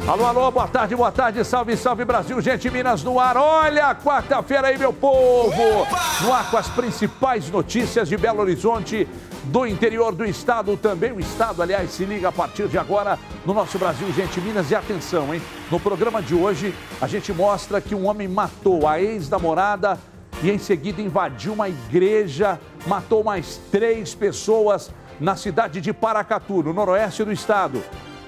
Alô, alô, boa tarde, salve, salve Brasil, gente, Minas no ar, olha, quarta-feira aí, meu povo, no ar com as principais notícias de Belo Horizonte, do interior do estado, também o estado, aliás, se liga a partir de agora no nosso Brasil, gente, Minas, e atenção, hein, no programa de hoje, a gente mostra que um homem matou a ex-namorada e em seguida invadiu uma igreja, matou mais 3 pessoas na cidade de Paracatu, no noroeste do estado.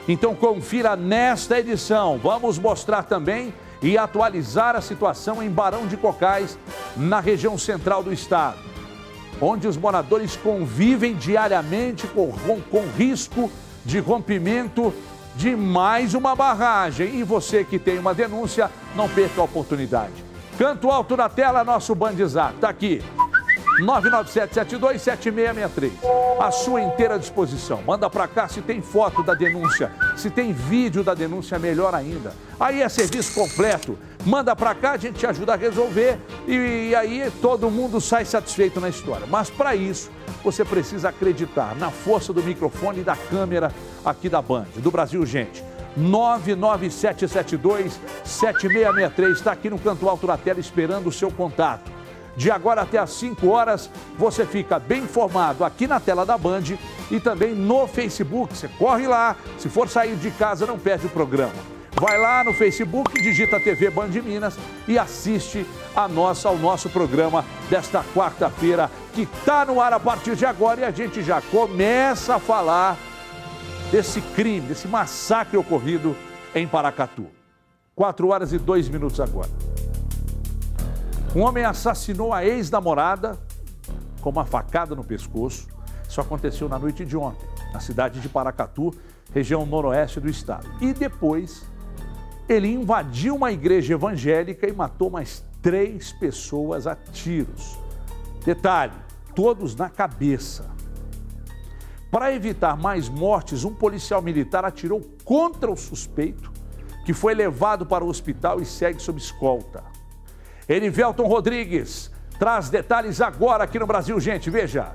Então confira nesta edição, vamos mostrar também e atualizar a situação em Barão de Cocais, na região central do estado, onde os moradores convivem diariamente com risco de rompimento de mais uma barragem. E você que tem uma denúncia, não perca a oportunidade. Canto alto na tela, nosso Bandzap, tá aqui. 997727663, à sua inteira disposição. Manda pra cá se tem foto da denúncia, se tem vídeo da denúncia, melhor ainda. Aí é serviço completo. Manda pra cá, a gente te ajuda a resolver e aí todo mundo sai satisfeito na história. Mas para isso, você precisa acreditar na força do microfone e da câmera aqui da Band, do Brasil, gente. 997727663, está aqui no canto alto da tela esperando o seu contato. De agora até às 5 horas, você fica bem informado aqui na tela da Band e também no Facebook. Você corre lá, se for sair de casa, não perde o programa. Vai lá no Facebook, digita TV Band Minas e assiste ao nosso programa desta quarta-feira, que está no ar a partir de agora, e a gente já começa a falar desse crime, desse massacre ocorrido em Paracatu. 4h02 agora. Um homem assassinou a ex-namorada com uma facada no pescoço. Isso aconteceu na noite de ontem, na cidade de Paracatu, região noroeste do estado. E depois, ele invadiu uma igreja evangélica e matou mais 3 pessoas a tiros. Detalhe, todos na cabeça. Para evitar mais mortes, um policial militar atirou contra o suspeito, que foi levado para o hospital e segue sob escolta. Erivelton Rodrigues traz detalhes agora aqui no Brasil, gente, veja.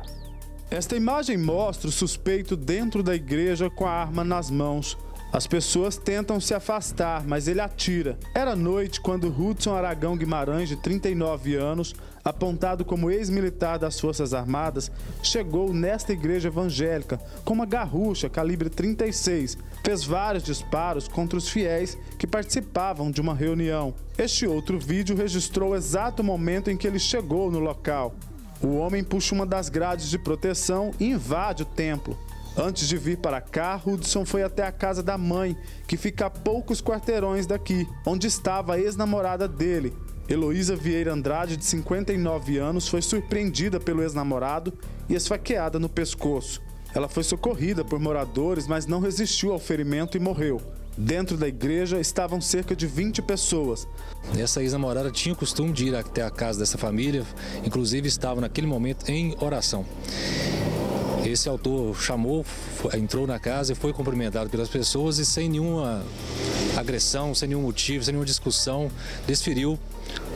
Esta imagem mostra o suspeito dentro da igreja com a arma nas mãos. As pessoas tentam se afastar, mas ele atira. Era noite quando Hudson Aragão Guimarães, de 39 anos, apontado como ex-militar das Forças Armadas, chegou nesta igreja evangélica com uma garrucha calibre 36. Fez vários disparos contra os fiéis que participavam de uma reunião. Este outro vídeo registrou o exato momento em que ele chegou no local. O homem puxa uma das grades de proteção e invade o templo. Antes de vir para cá, Hudson foi até a casa da mãe, que fica a poucos quarteirões daqui, onde estava a ex-namorada dele. Heloísa Vieira Andrade, de 59 anos, foi surpreendida pelo ex-namorado e esfaqueada no pescoço. Ela foi socorrida por moradores, mas não resistiu ao ferimento e morreu. Dentro da igreja estavam cerca de 20 pessoas. Essa ex-namorada tinha o costume de ir até a casa dessa família, inclusive estava naquele momento em oração. Esse autor chamou, entrou na casa e foi cumprimentado pelas pessoas e sem nenhuma agressão, sem nenhum motivo, sem nenhuma discussão, desferiu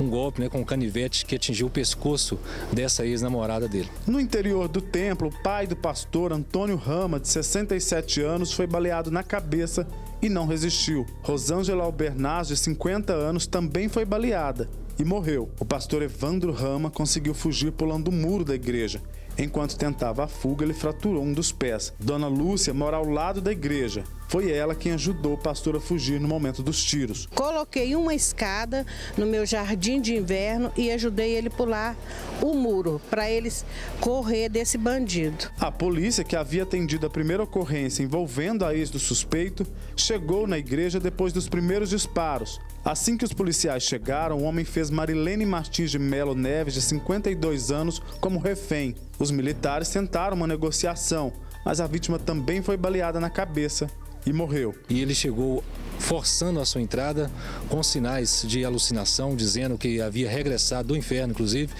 um golpe, com um canivete que atingiu o pescoço dessa ex-namorada dele. No interior do templo, o pai do pastor Antônio Rama, de 67 anos, foi baleado na cabeça e não resistiu. Rosângela Albernaz, de 50 anos, também foi baleada e morreu. O pastor Evandro Rama conseguiu fugir pulando o muro da igreja. Enquanto tentava a fuga, ele fraturou um dos pés. Dona Lúcia mora ao lado da igreja. Foi ela quem ajudou o pastor a fugir no momento dos tiros. Coloquei uma escada no meu jardim de inverno e ajudei ele a pular o muro, para eles correr desse bandido. A polícia, que havia atendido a primeira ocorrência envolvendo a ex do suspeito, chegou na igreja depois dos primeiros disparos. Assim que os policiais chegaram, o homem fez Marilene Martins de Melo Neves, de 52 anos, como refém. Os militares tentaram uma negociação, mas a vítima também foi baleada na cabeça e morreu. E ele chegou forçando a sua entrada, com sinais de alucinação, dizendo que havia regressado do inferno, inclusive,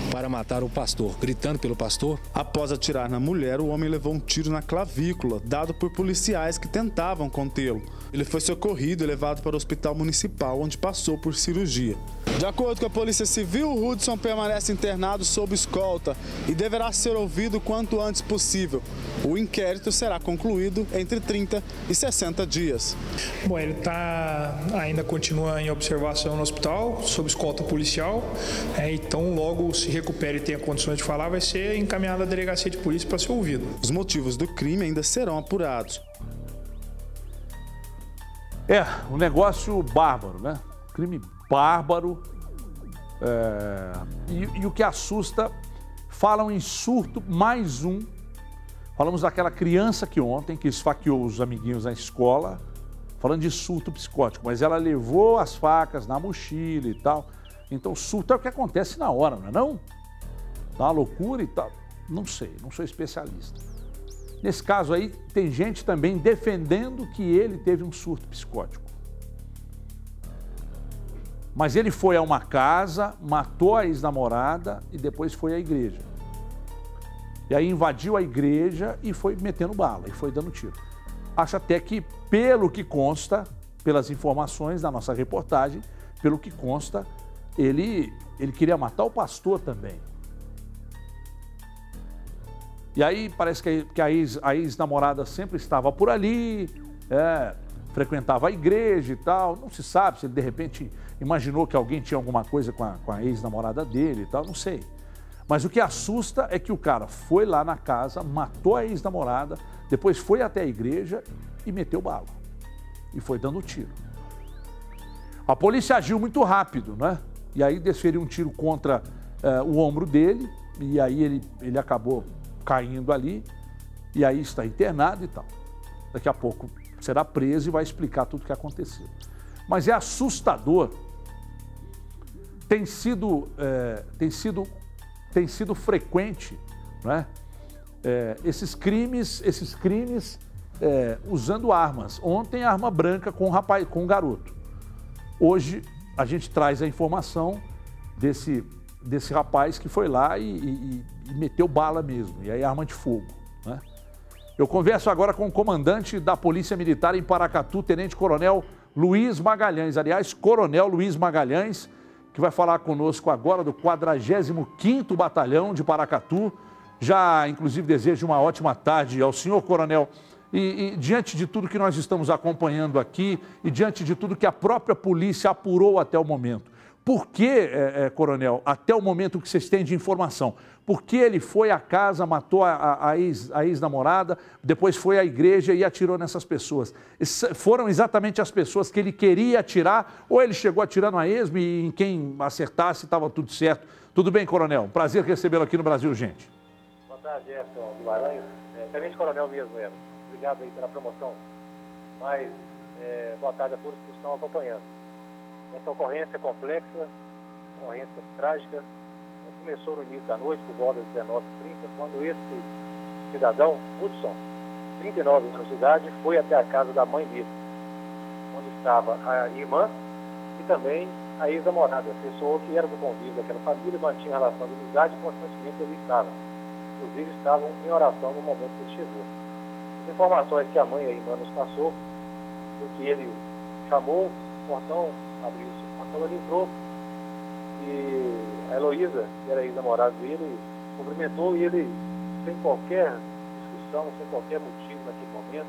para matar o pastor, gritando pelo pastor. Após atirar na mulher, o homem levou um tiro na clavícula, dado por policiais que tentavam contê-lo. Ele foi socorrido e levado para o hospital municipal, onde passou por cirurgia. De acordo com a Polícia Civil, o Hudson permanece internado sob escolta e deverá ser ouvido quanto antes possível. O inquérito será concluído entre 30 e 60 dias. Bom, ele ainda continua em observação no hospital, sob escolta policial. Então, logo se recupere e tenha condições de falar, vai ser encaminhado à delegacia de polícia para ser ouvido. Os motivos do crime ainda serão apurados. Um negócio bárbaro, né? Crime bárbaro. E o que assusta, falam em surto, mais um. Falamos daquela criança que ontem, que esfaqueou os amiguinhos na escola, falando de surto psicótico, mas ela levou as facas na mochila e tal. Então, surto é o que acontece na hora, não é não? Dá uma loucura e tal. Não sei, não sou especialista. Nesse caso aí, tem gente também defendendo que ele teve um surto psicótico. Mas ele foi a uma casa, matou a ex-namorada e depois foi à igreja. E aí invadiu a igreja e foi metendo bala, e foi dando tiro. Acho até que, pelo que consta, pelas informações da nossa reportagem, pelo que consta, ele queria matar o pastor também. E aí parece que a ex-namorada sempre estava por ali, frequentava a igreja e tal. Não se sabe se ele de repente imaginou que alguém tinha alguma coisa com a ex-namorada dele e tal, não sei. Mas o que assusta é que o cara foi lá na casa, matou a ex-namorada, depois foi até a igreja e meteu bala. E foi dando tiro. A polícia agiu muito rápido, né? E aí desferiu um tiro contra o ombro dele, e aí ele acabou caindo ali, e aí está internado e tal. Daqui a pouco será preso e vai explicar tudo o que aconteceu. Mas é assustador. Tem sido frequente, né? Esses crimes usando armas. Ontem, arma branca com um garoto. Hoje, a gente traz a informação desse rapaz que foi lá e meteu bala mesmo, e aí arma de fogo, né? Eu converso agora com o comandante da Polícia Militar em Paracatu, Tenente Coronel Luiz Magalhães, aliás, Coronel Luiz Magalhães, que vai falar conosco agora do 45º Batalhão de Paracatu. Já, inclusive, desejo uma ótima tarde ao senhor, Coronel. E diante de tudo que nós estamos acompanhando aqui e diante de tudo que a própria polícia apurou até o momento, por que, Coronel, até o momento que vocês têm de informação, por que ele foi à casa, matou a ex-namorada, depois foi à igreja e atirou nessas pessoas? Foram exatamente as pessoas que ele queria atirar ou ele chegou atirando a esmo e em quem acertasse estava tudo certo? Tudo bem, Coronel? Prazer recebê-lo aqui no Brasil, gente. Boa tarde, Jefferson Guimarães. Tenente Coronel mesmo, obrigado aí pela promoção. Mas boa tarde a todos que estão acompanhando. Essa ocorrência complexa, ocorrência trágica, começou no início da noite, por volta das 19h30, quando esse cidadão, Hudson, 39 anos de idade, foi até a casa da mãe dele, onde estava a irmã e também a ex-namorada, a pessoa que era do convívio daquela família, mantinha relação de amizade e constantemente ele estava. Inclusive estavam em oração no momento que ele chegou. As informações que a mãe e a irmã nos passou, foi que ele chamou o portão, abriu o portão, ele entrou e a Heloísa, que era ex-namorada dele, cumprimentou e ele, sem qualquer discussão, sem qualquer motivo naquele momento,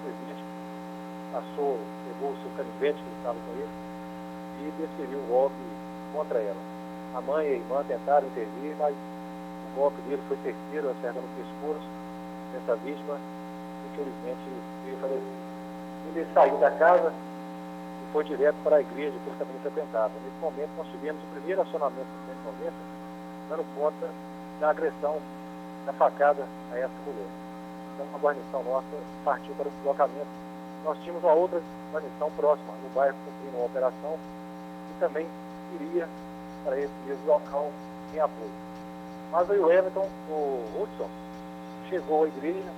simplesmente pegou o seu canivete que estava com ele e desferiu um golpe contra ela. A mãe e a irmã tentaram intervir, mas o golpe dele foi certeiro, acertando o pescoço dessa vítima, e infelizmente veio falecer. Ele saiu da casa e foi direto para a igreja que ele também frequentava. Nesse momento nós tivemos o primeiro acionamento do 190, dando conta da agressão, da facada a essa mulher. Então a guarnição nossa partiu para o deslocamento. Nós tínhamos uma outra guarnição próxima, no bairro, cumprindo uma operação, e também iria para esse mesmo local em apoio. Mas aí o Everton, o Hudson, chegou à igreja,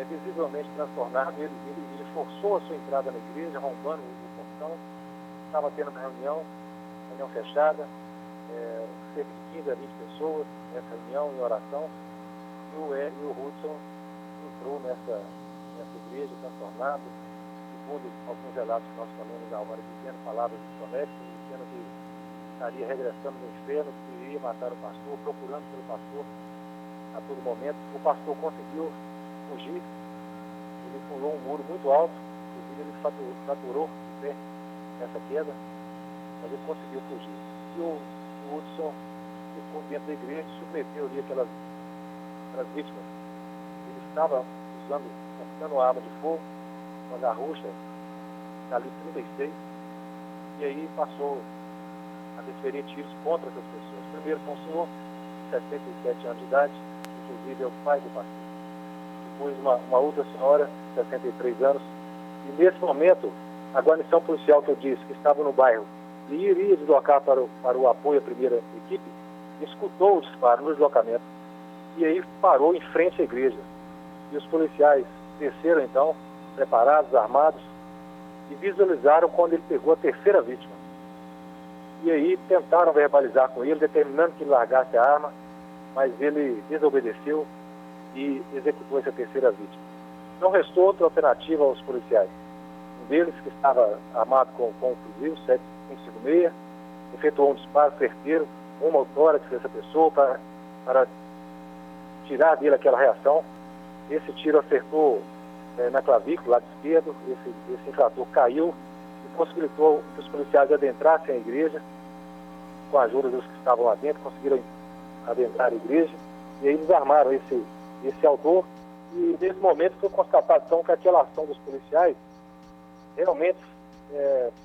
visivelmente transtornado, ele forçou a sua entrada na igreja, arrombando o portão, estava tendo uma reunião fechada, cerca de 15 a 20 pessoas nessa reunião, em oração, e o Hudson entrou nessa nessa igreja, transtornado. Segundo alguns relatos que nós falamos na hora, dizendo palavras desconexas, dizendo que estaria regressando no inferno, que iria matar o pastor, procurando pelo pastor a todo momento. O pastor conseguiu fugir, ele pulou um muro muito alto, inclusive ele fraturou o pé nessa queda, mas ele conseguiu fugir. E o Hudson ficou dentro da igreja e submeteu ali aquelas vítimas. Ele estava usando uma arma de fogo, uma garrucha, calibre 36, e aí passou a desferir tiros contra essas pessoas. Primeiro foi um senhor, 67 anos de idade, inclusive é o pai do pastor. Depois uma outra senhora, 63 anos, e nesse momento, a guarnição policial que eu disse, que estava no bairro, e iria deslocar para o apoio à primeira equipe, escutou o disparo no deslocamento, e aí parou em frente à igreja. E os policiais desceram então, preparados, armados, e visualizaram quando ele pegou a terceira vítima. E aí tentaram verbalizar com ele, determinando que ele largasse a arma, mas ele desobedeceu e executou essa terceira vítima. Não restou outra alternativa aos policiais. Um deles, que estava armado com um fuzil 7.556, efetuou um disparo certeiro, uma autória dessa pessoa para tirar dele aquela reação. Esse tiro acertou na clavícula, lado esquerdo. Esse infrator caiu e possibilitou que os policiais adentrassem a igreja. Com a ajuda dos que estavam lá dentro, conseguiram adentrar a igreja, e aí desarmaram esse autor. E nesse momento foi constatado então que aquela ação dos policiais realmente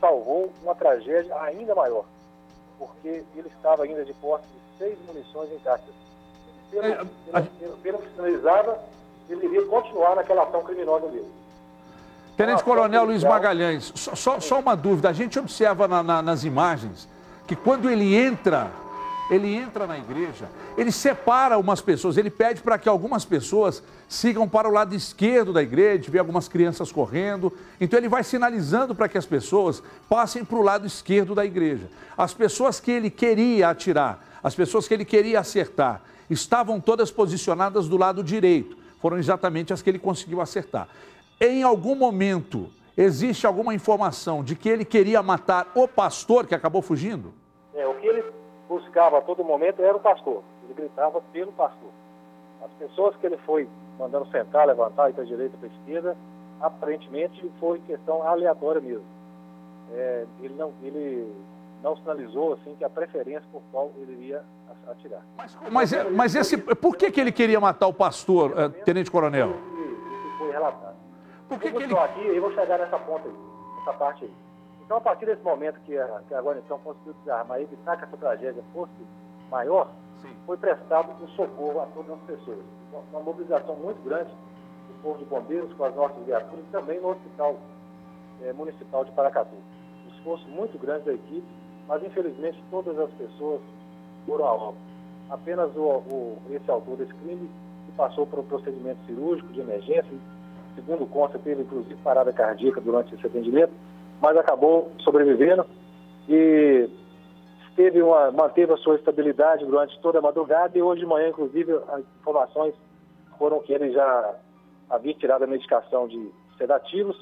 salvou uma tragédia ainda maior, porque ele estava ainda de posse de 6 munições intactas. Pelo que sinalizava, ele iria continuar naquela ação criminosa dele. Tenente Coronel Luiz Magalhães, só uma dúvida. A gente observa nas imagens que quando ele entra na igreja, ele separa umas pessoas, ele pede para que algumas pessoas sigam para o lado esquerdo da igreja, vê algumas crianças correndo, então ele vai sinalizando para que as pessoas passem para o lado esquerdo da igreja. As pessoas que ele queria atirar, as pessoas que ele queria acertar, estavam todas posicionadas do lado direito, foram exatamente as que ele conseguiu acertar. Em algum momento, existe alguma informação de que ele queria matar o pastor que acabou fugindo? O que ele buscava a todo momento era o pastor. Ele gritava pelo pastor. As pessoas que ele foi mandando sentar, levantar, ir para a direita, para a esquerda, aparentemente foi questão aleatória mesmo. Ele não sinalizou assim que a preferência por qual ele iria atirar. Mas por que ele queria matar o pastor, Tenente Coronel? Isso foi relatado. Por que ele... Eu vou chegar nessa ponta aí, nessa parte aí. Então, a partir desse momento que a guarnição conseguiu desarmar e evitar que essa tragédia fosse maior, foi prestado um socorro a todas as pessoas. Uma mobilização muito grande do Corpo de Bombeiros com as nossas viaturas e também no Hospital Municipal de Paracatu. Um esforço muito grande da equipe, mas infelizmente todas as pessoas foram a óbito. Apenas esse autor desse crime que passou por um procedimento cirúrgico de emergência, segundo consta, teve inclusive parada cardíaca durante esse atendimento, mas acabou sobrevivendo e manteve a sua estabilidade durante toda a madrugada, e hoje de manhã, inclusive, as informações foram que ele já havia tirado a medicação de sedativos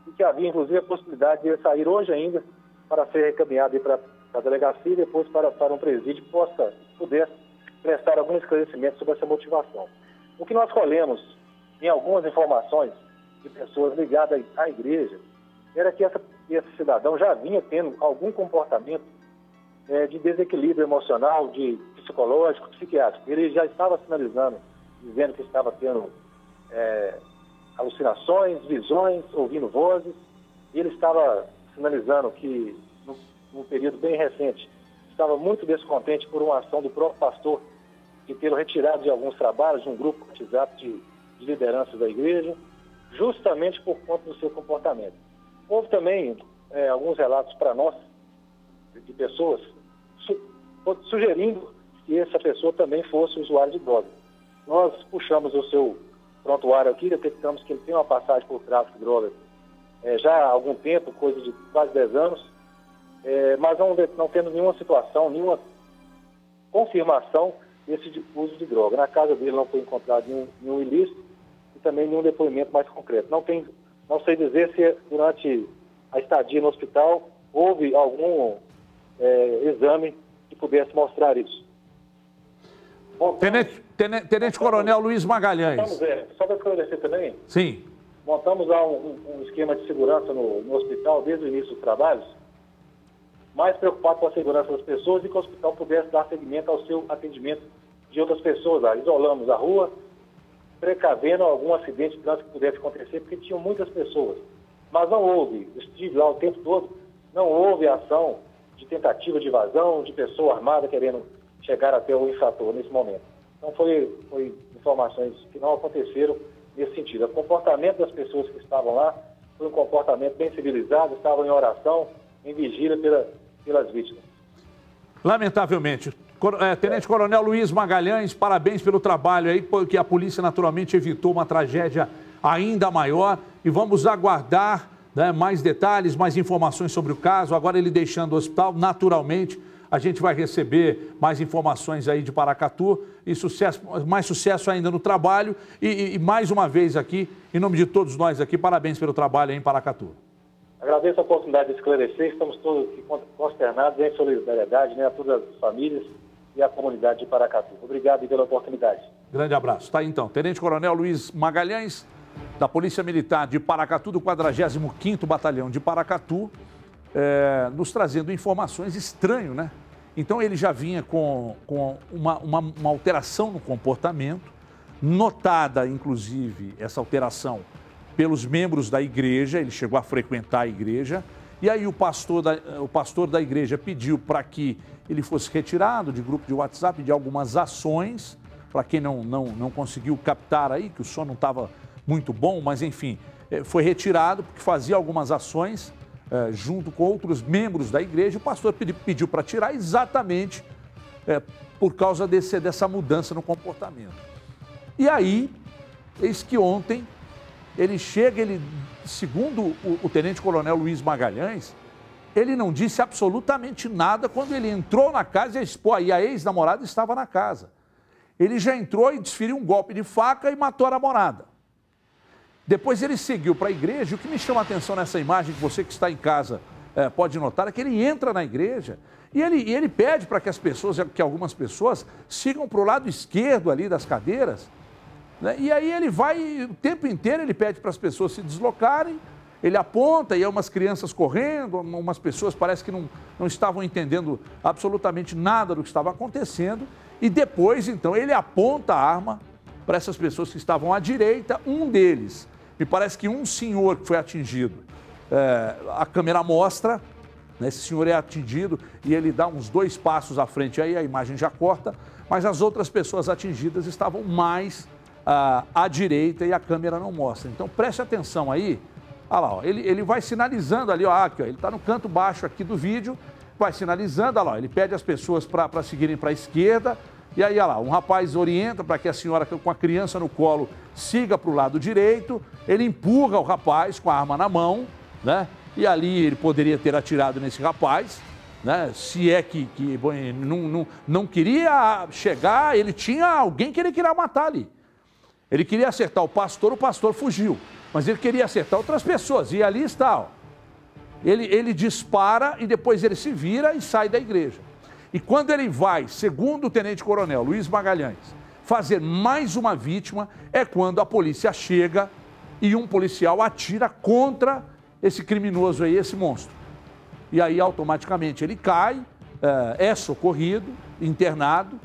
e que havia, inclusive, a possibilidade de ele sair hoje ainda para ser recaminhado para a delegacia e depois para um presídio que pudesse prestar algum esclarecimento sobre essa motivação. O que nós colhemos em algumas informações de pessoas ligadas à igreja era que esse cidadão já vinha tendo algum comportamento de desequilíbrio emocional, de psicológico, psiquiátrico. Ele já estava sinalizando, dizendo que estava tendo alucinações, visões, ouvindo vozes. E ele estava sinalizando que, num período bem recente, estava muito descontente por uma ação do próprio pastor de tê-lo retirado de alguns trabalhos, de um grupo WhatsApp de lideranças da igreja, justamente por conta do seu comportamento. Houve também alguns relatos para nós de pessoas sugerindo que essa pessoa também fosse usuário de droga. Nós puxamos o seu prontuário aqui, detectamos que ele tem uma passagem por tráfico de drogas já há algum tempo, coisa de quase 10 anos, mas não tendo nenhuma situação, nenhuma confirmação desse uso de droga. Na casa dele não foi encontrado nenhum ilícito, e também nenhum depoimento mais concreto. Não sei dizer se durante a estadia no hospital houve algum exame que pudesse mostrar isso. Tenente Coronel Luiz Magalhães. Só para esclarecer também. Sim. Montamos lá um esquema de segurança no hospital desde o início dos trabalhos, mais preocupado com a segurança das pessoas e que o hospital pudesse dar seguimento ao seu atendimento de outras pessoas lá. Isolamos a rua, precavendo algum acidente de trânsito que pudesse acontecer, porque tinham muitas pessoas. Mas não houve, estive lá o tempo todo, não houve ação de tentativa de evasão, de pessoa armada querendo chegar até o infrator nesse momento. Então foi informações que não aconteceram nesse sentido. O comportamento das pessoas que estavam lá foi um comportamento bem civilizado, estavam em oração, em vigília pelas vítimas. Lamentavelmente. Tenente Coronel Luiz Magalhães, parabéns pelo trabalho aí, porque a polícia naturalmente evitou uma tragédia ainda maior e vamos aguardar, né, mais detalhes, mais informações sobre o caso. Agora ele deixando o hospital, naturalmente a gente vai receber mais informações aí de Paracatu e mais sucesso ainda no trabalho e mais uma vez aqui, em nome de todos nós aqui, parabéns pelo trabalho aí em Paracatu. Agradeço a oportunidade de esclarecer, estamos todos consternados em solidariedade, né, a todas as famílias e a comunidade de Paracatu. Obrigado pela oportunidade. Grande abraço. Tá aí então, Tenente Coronel Luiz Magalhães, da Polícia Militar de Paracatu, do 45º Batalhão de Paracatu, nos trazendo informações. Estranho, né? Então ele já vinha com uma alteração no comportamento, notada inclusive essa alteração pelos membros da igreja, ele chegou a frequentar a igreja, e aí o pastor da igreja pediu para que ele fosse retirado de grupo de WhatsApp, de algumas ações, para quem não conseguiu captar aí, que o som não estava muito bom, mas enfim, foi retirado porque fazia algumas ações junto com outros membros da igreja. O pastor pediu para tirar exatamente por causa dessa mudança no comportamento. E aí, eis que ontem, ele chega, segundo o Tenente Coronel Luiz Magalhães, ele não disse absolutamente nada quando ele entrou na casa e a ex-namorada estava na casa. Ele já entrou e desferiu um golpe de faca e matou a namorada. Depois ele seguiu para a igreja. O que me chama a atenção nessa imagem, que você que está em casa pode notar, é que ele entra na igreja e ele pede para que algumas pessoas sigam para o lado esquerdo ali das cadeiras, né? E aí ele vai, o tempo inteiro ele pede para as pessoas se deslocarem, ele aponta e há umas crianças correndo, umas pessoas parece que não estavam entendendo absolutamente nada do que estava acontecendo, e depois então ele aponta a arma para essas pessoas que estavam à direita. Um deles, me parece que um senhor que foi atingido, a câmera mostra, né, esse senhor é atingido e ele dá uns 2 passos à frente, aí a imagem já corta, mas as outras pessoas atingidas estavam mais à direita e a câmera não mostra. Então preste atenção aí, olha lá, ó, ele vai sinalizando ali, ó, aqui, ó, ele está no canto baixo aqui do vídeo, vai sinalizando, olha lá, ele pede às pessoas para seguirem para a esquerda. E aí, olha lá, um rapaz orienta para que a senhora com a criança no colo siga para o lado direito, ele empurra o rapaz com a arma na mão, né? E ali ele poderia ter atirado nesse rapaz, né? Se é que bom, não queria chegar, ele tinha alguém que ele queria matar ali. Ele queria acertar o pastor fugiu, mas ele queria acertar outras pessoas, e ali está, ó. Ele dispara e depois ele se vira e sai da igreja. E quando ele vai, segundo o Tenente Coronel Luiz Magalhães, fazer mais uma vítima, é quando a polícia chega e um policial atira contra esse criminoso aí, esse monstro. E aí, automaticamente, ele cai, é socorrido, internado.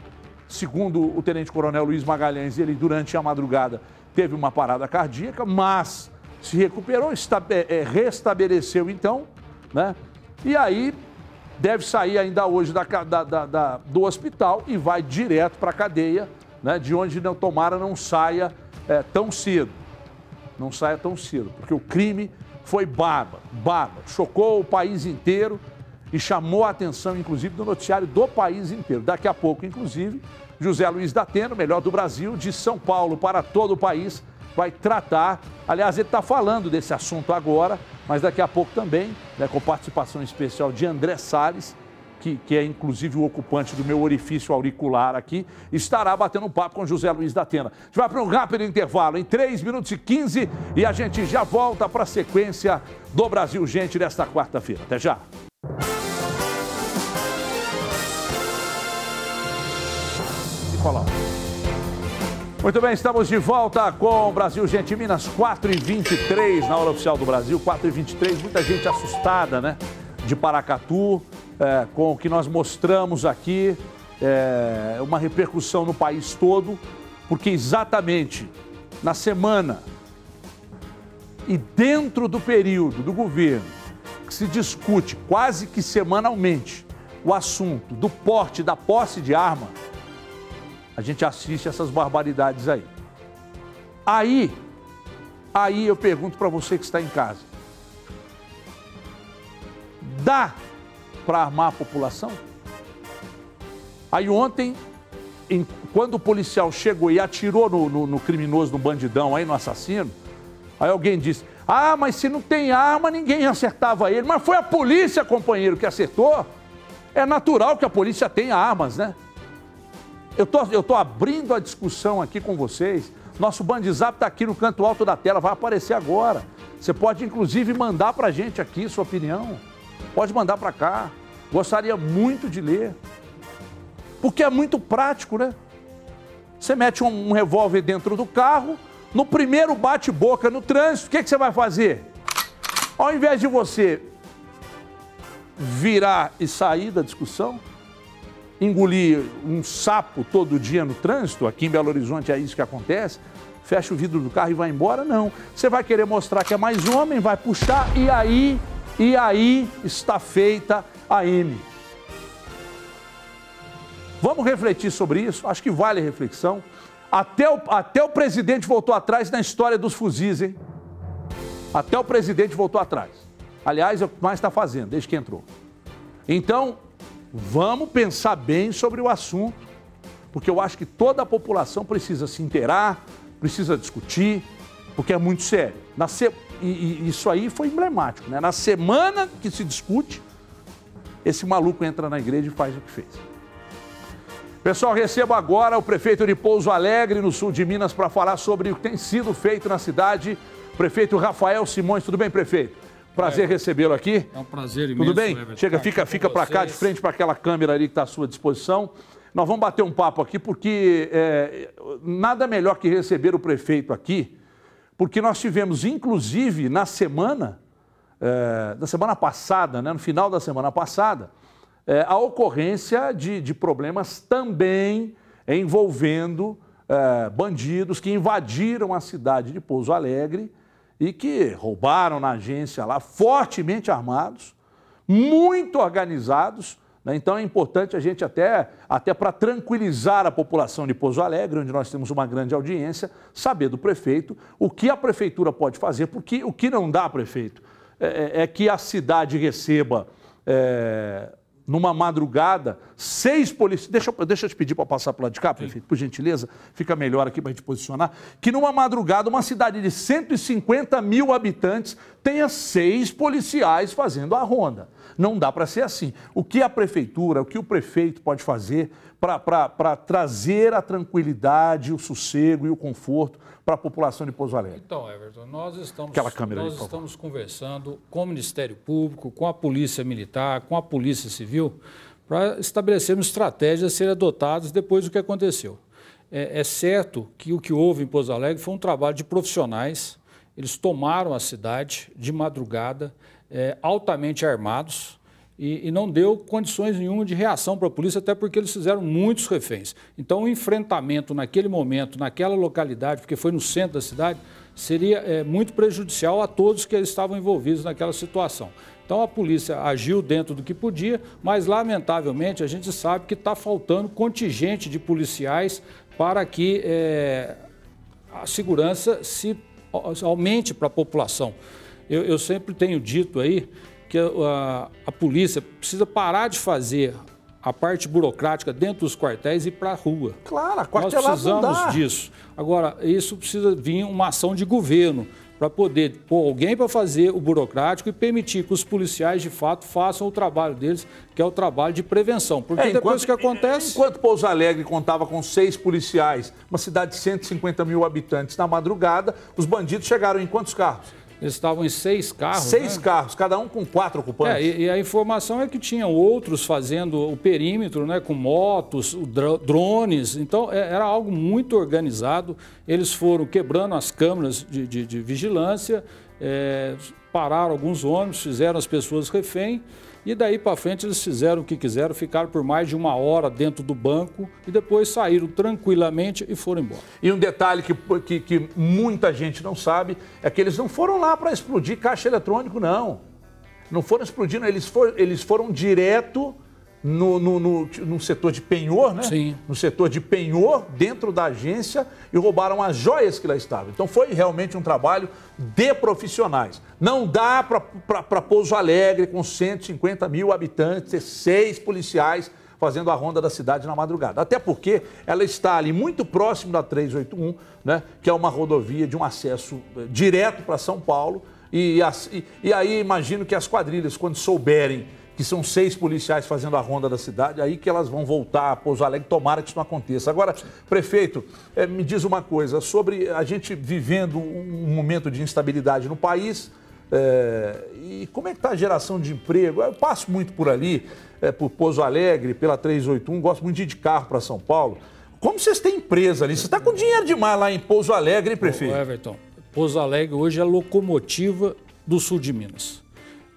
Segundo o Tenente Coronel Luiz Magalhães, ele, durante a madrugada, teve uma parada cardíaca, mas se recuperou, restabeleceu, então, né? E aí deve sair ainda hoje do hospital e vai direto para a cadeia, né, de onde não saia tão cedo. Não saia tão cedo, porque o crime foi bárbaro, chocou o país inteiro e chamou a atenção, inclusive, do noticiário do país inteiro. Daqui a pouco, inclusive, José Luiz da Atena, o melhor do Brasil, de São Paulo para todo o país, vai tratar. Aliás, ele está falando desse assunto agora, mas daqui a pouco também, né, com participação especial de André Salles, que é inclusive o ocupante do meu orifício auricular aqui, estará batendo um papo com José Luiz da Atena. A gente vai para um rápido intervalo, em 3 minutos e 15, e a gente já volta para a sequência do Brasil Gente desta quarta-feira. Até já! Muito bem, estamos de volta com o Brasil Gente Minas, 4h23 na hora oficial do Brasil, 4h23, muita gente assustada, né, de Paracatu, com o que nós mostramos aqui, uma repercussão no país todo, porque exatamente na semana e dentro do período do governo que se discute quase que semanalmente o assunto do porte, da posse de arma, a gente assiste essas barbaridades aí. Aí eu pergunto para você que está em casa, dá para armar a população? Aí ontem, quando o policial chegou e atirou no criminoso, no bandidão aí, no assassino, aí alguém disse, ah, mas se não tem arma, ninguém acertava ele. Mas foi a polícia, companheiro, que acertou. É natural que a polícia tenha armas, né? Eu tô abrindo a discussão aqui com vocês. Nosso Bandizap está aqui no canto alto da tela, vai aparecer agora. Você pode, inclusive, mandar para a gente aqui sua opinião. Pode mandar para cá. Gostaria muito de ler. Porque é muito prático, né? Você mete um revólver dentro do carro, no primeiro bate-boca no trânsito, o que você vai fazer? Ao invés de você virar e sair da discussão, engolir um sapo todo dia no trânsito, aqui em Belo Horizonte é isso que acontece, fecha o vidro do carro e vai embora, não. Você vai querer mostrar que é mais homem, vai puxar e aí está feita a M. Vamos refletir sobre isso? Acho que vale a reflexão. Até o presidente voltou atrás na história dos fuzis, hein? Até o presidente voltou atrás. Aliás, é o que mais está fazendo, desde que entrou. Então, vamos pensar bem sobre o assunto, porque eu acho que toda a população precisa se inteirar, precisa discutir, porque é muito sério. E isso aí foi emblemático, né? Na semana que se discute, esse maluco entra na igreja e faz o que fez. Pessoal, recebo agora o prefeito de Pouso Alegre, no sul de Minas, para falar sobre o que tem sido feito na cidade. Prefeito Rafael Simões, tudo bem, prefeito? Prazer recebê-lo aqui. É um prazer imenso. Tudo bem? Chega, fica para cá, de frente para aquela câmera ali que está à sua disposição. Nós vamos bater um papo aqui, porque nada melhor que receber o prefeito aqui, porque nós tivemos, inclusive, na semana passada, né, no final da semana passada, a ocorrência de problemas também envolvendo bandidos que invadiram a cidade de Pouso Alegre e que roubaram na agência lá, fortemente armados, muito organizados, né? Então é importante a gente até para tranquilizar a população de Pouso Alegre, onde nós temos uma grande audiência, saber do prefeito o que a prefeitura pode fazer, porque o que não dá, prefeito, é que a cidade receba... numa madrugada, 6 policiais... Deixa eu te pedir para passar para o lado de cá, prefeito, por gentileza, fica melhor aqui para a gente posicionar. Que numa madrugada, uma cidade de 150 mil habitantes tenha 6 policiais fazendo a ronda. Não dá para ser assim. O que a prefeitura, o que o prefeito pode fazer para trazer a tranquilidade, o sossego e o conforto para a população de Pouso Alegre? Então, Everton, nós estamos conversando com o Ministério Público, com a Polícia Militar, com a Polícia Civil, para estabelecermos estratégias a serem adotadas depois do que aconteceu. É certo que o que houve em Pouso Alegre foi um trabalho de profissionais, eles tomaram a cidade de madrugada, altamente armados, e não deu condições nenhuma de reação para a polícia, até porque eles fizeram muitos reféns. Então, o enfrentamento naquele momento, naquela localidade, porque foi no centro da cidade, seria muito prejudicial a todos que estavam envolvidos naquela situação. Então, a polícia agiu dentro do que podia, mas, lamentavelmente, a gente sabe que está faltando contingente de policiais para que a segurança se aumente para a população. Eu sempre tenho dito aí que a polícia precisa parar de fazer a parte burocrática dentro dos quartéis e ir para a rua. Claro, nós precisamos disso. Agora, isso precisa vir uma ação de governo, para poder pôr alguém para fazer o burocrático e permitir que os policiais, de fato, façam o trabalho deles, que é o trabalho de prevenção. Porque depois que acontece... Enquanto Pouso Alegre contava com 6 policiais, uma cidade de 150 mil habitantes, na madrugada, os bandidos chegaram em quantos carros? Eles estavam em 6 carros. 6 carros, cada um com 4 ocupantes. E a informação é que tinham outros fazendo o perímetro, né, com motos, drones. Então, era algo muito organizado. Eles foram quebrando as câmeras de vigilância, pararam alguns ônibus, fizeram as pessoas refém. E daí para frente eles fizeram o que quiseram, ficaram por mais de 1 hora dentro do banco e depois saíram tranquilamente e foram embora. E um detalhe que muita gente não sabe é que eles não foram lá para explodir caixa eletrônico, não. Não foram explodindo, eles foram direto no setor de penhor, né? Sim. No setor de penhor, dentro da agência, e roubaram as joias que lá estavam. Então foi realmente um trabalho de profissionais. Não dá para Pouso Alegre, com 150 mil habitantes, ter 6 policiais fazendo a ronda da cidade na madrugada. Até porque ela está ali muito próximo da 381, né? Que é uma rodovia de um acesso direto para São Paulo. E aí imagino que as quadrilhas, quando souberem que são 6 policiais fazendo a ronda da cidade, aí que elas vão voltar a Pouso Alegre, tomara que isso não aconteça. Agora, prefeito, me diz uma coisa, sobre a gente vivendo um momento de instabilidade no país, e como é que está a geração de emprego? Eu passo muito por ali, por Pouso Alegre, pela 381, gosto muito de ir de carro para São Paulo. Como vocês têm empresa ali? Você está com dinheiro demais lá em Pouso Alegre, hein, prefeito? Everton, Pouso Alegre hoje é a locomotiva do sul de Minas.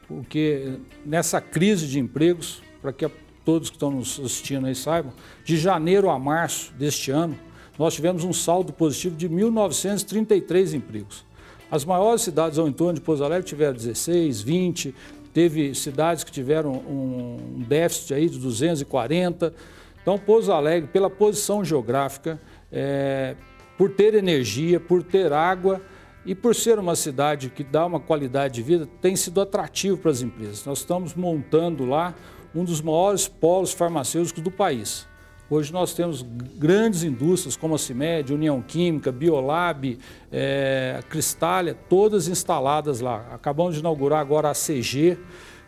Porque nessa crise de empregos, para que todos que estão nos assistindo aí saibam, de janeiro a março deste ano, nós tivemos um saldo positivo de 1.933 empregos. As maiores cidades ao entorno de Pouso Alegre tiveram 16, 20, teve cidades que tiveram um déficit aí de 240. Então, Pouso Alegre, pela posição geográfica, por ter energia, por ter água, e por ser uma cidade que dá uma qualidade de vida, tem sido atrativo para as empresas. Nós estamos montando lá um dos maiores polos farmacêuticos do país. Hoje nós temos grandes indústrias como a CIMED, União Química, Biolab, a Cristália, todas instaladas lá. Acabamos de inaugurar agora a CG,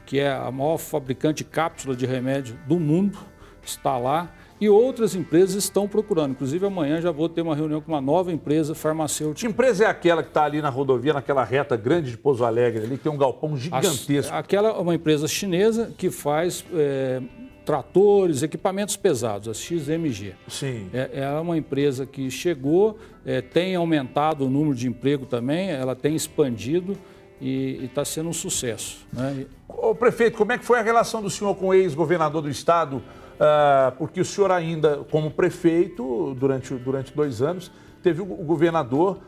que é a maior fabricante de cápsula de remédio do mundo, está lá. E outras empresas estão procurando. Inclusive, amanhã já vou ter uma reunião com uma nova empresa farmacêutica. Que empresa é aquela que está ali na rodovia, naquela reta grande de Pouso Alegre, ali, que tem um galpão gigantesco? Aquela é uma empresa chinesa que faz tratores, equipamentos pesados, a XMG. Sim. É uma empresa que chegou, tem aumentado o número de emprego também, ela tem expandido e está sendo um sucesso, né? Ô, prefeito, como é que foi a relação do senhor com o ex-governador do estado? Porque o senhor ainda, como prefeito, durante 2 anos, teve o governador